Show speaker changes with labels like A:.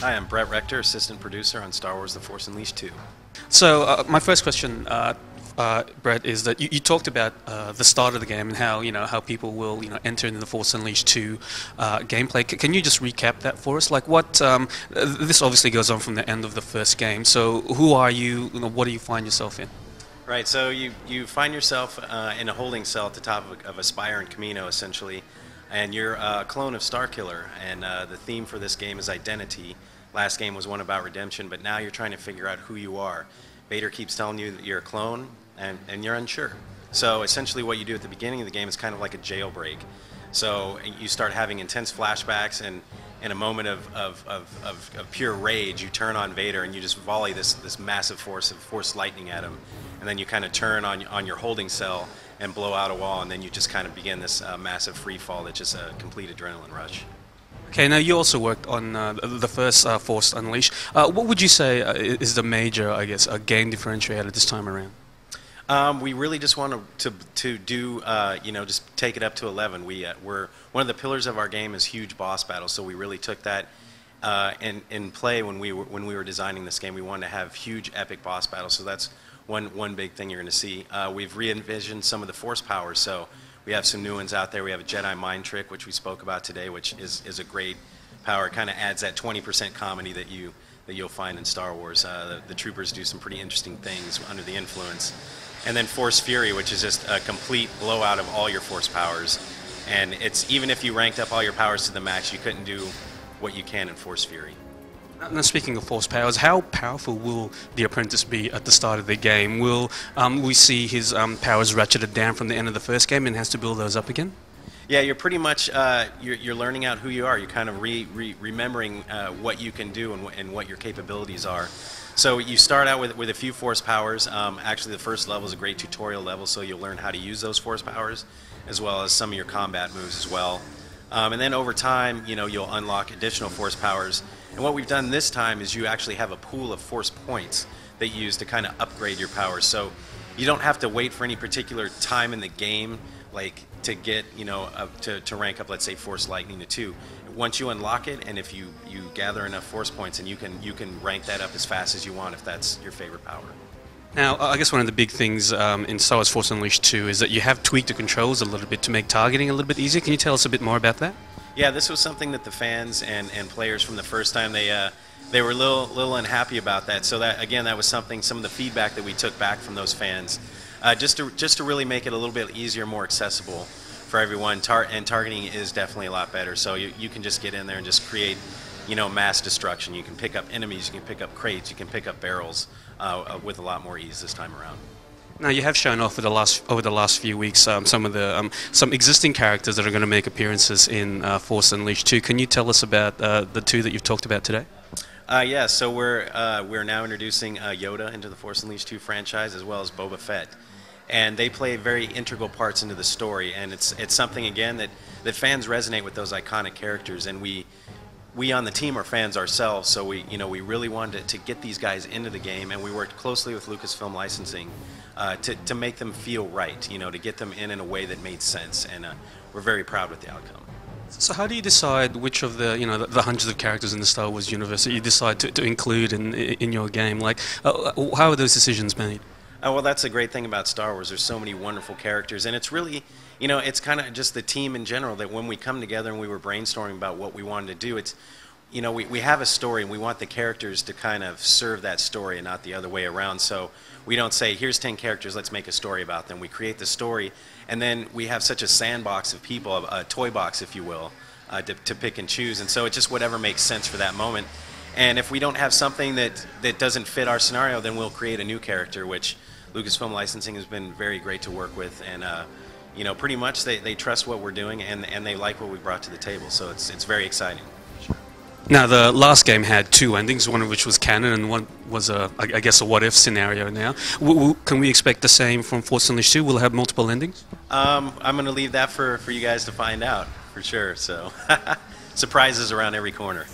A: Hi, I'm Brett Rector, assistant producer on Star Wars: The Force Unleashed 2.
B: So my first question, Brett, is that you talked about the start of the game and how how people will enter into the Force Unleashed 2 gameplay. Can you just recap that for us? Like what this obviously goes on from the end of the first game. So who are you? What do you find yourself in?
A: Right, so you find yourself in a holding cell at the top of a spire in Camino, essentially, and you're a clone of Starkiller, and the theme for this game is identity. Last game was one about redemption, but now you're trying to figure out who you are. Vader keeps telling you that you're a clone, and you're unsure. So essentially what you do at the beginning of the game is kind of like a jailbreak. So you start having intense flashbacks, and in a moment of pure rage, you turn on Vader and you just volley this massive force lightning at him. And then you kind of turn on your holding cell and blow out a wall, and then you just kind of begin this massive free fall that's just a complete adrenaline rush.
B: Okay, now you also worked on the first Force Unleashed. What would you say is the major, I guess, game differentiator this time around?
A: We really just want to do, just take it up to 11. We're one of the pillars of our game is huge boss battles, so we really took that in play when we were designing this game. We wanted to have huge epic boss battles, so that's one big thing you're going to see. We've re-envisioned some of the force powers, so we have some new ones out there. We have a Jedi mind trick, which we spoke about today, which is a great power. It kind of adds that 20% comedy that you'll find in Star Wars. The troopers do some pretty interesting things under the influence. And then Force Fury, which is just a complete blowout of all your force powers. And it's even if you ranked up all your powers to the max, you couldn't do what you can in Force Fury.
B: Now, speaking of force powers, how powerful will the apprentice be at the start of the game? Will we see his powers ratcheted down from the end of the first game and has to build those up again?
A: Yeah, you're pretty much you're learning out who you are. You're kind of remembering what you can do and what your capabilities are. So you start out with a few force powers. Actually, the first level is a great tutorial level, so you'll learn how to use those force powers, as well as some of your combat moves as well. And then over time, you'll unlock additional force powers. And what we've done this time is you actually have a pool of force points that you use to kind of upgrade your powers. So you don't have to wait for any particular time in the game, like to get, to rank up, let's say, Force Lightning to 2. Once you unlock it, and if you gather enough force points, and you can rank that up as fast as you want if that's your favorite power.
B: Now, I guess one of the big things in Star Wars Force Unleashed 2 is that you have tweaked the controls a little bit to make targeting a little bit easier. Can you tell us a bit more about that?
A: Yeah, this was something that the fans and players from the first time, they were a little unhappy about that. So that, again, that was some of the feedback that we took back from those fans, just to really make it a little bit easier, more accessible for everyone. And targeting is definitely a lot better. So you can just get in there and just create, mass destruction. You can pick up enemies, you can pick up crates, you can pick up barrels with a lot more ease this time around.
B: Now you have shown off over the last few weeks some existing characters that are going to make appearances in Force Unleashed 2. Can you tell us about the two that you've talked about today?
A: Yeah, so we're now introducing Yoda into the Force Unleashed 2 franchise, as well as Boba Fett, and they play very integral parts into the story. And it's something, again, that fans resonate with those iconic characters, and we on the team are fans ourselves, so we really wanted to get these guys into the game, and we worked closely with Lucasfilm Licensing to make them feel right, to get them in a way that made sense, and we're very proud with the outcome.
B: So how do you decide which of the the hundreds of characters in the Star Wars universe that you decide to include in your game? Like, how are those decisions made?
A: Well, that's the great thing about Star Wars. There's so many wonderful characters, and it's really, it's kind of just the team in general that when we come together and we were brainstorming about what we wanted to do, it's, we have a story and we want the characters to kind of serve that story and not the other way around. So we don't say, here's 10 characters, let's make a story about them. We create the story, and then we have such a sandbox of people, a toy box, if you will, to pick and choose. And so it's just whatever makes sense for that moment. And if we don't have something that doesn't fit our scenario, then we'll create a new character, which Lucasfilm Licensing has been very great to work with, and pretty much they trust what we're doing, and they like what we brought to the table. So it's very exciting.
B: Now, the last game had two endings, one of which was canon, and one was I guess a what-if scenario. Now, can we expect the same from Force Unleashed 2? Will it have multiple endings?
A: I'm going to leave that for you guys to find out for sure. So surprises around every corner.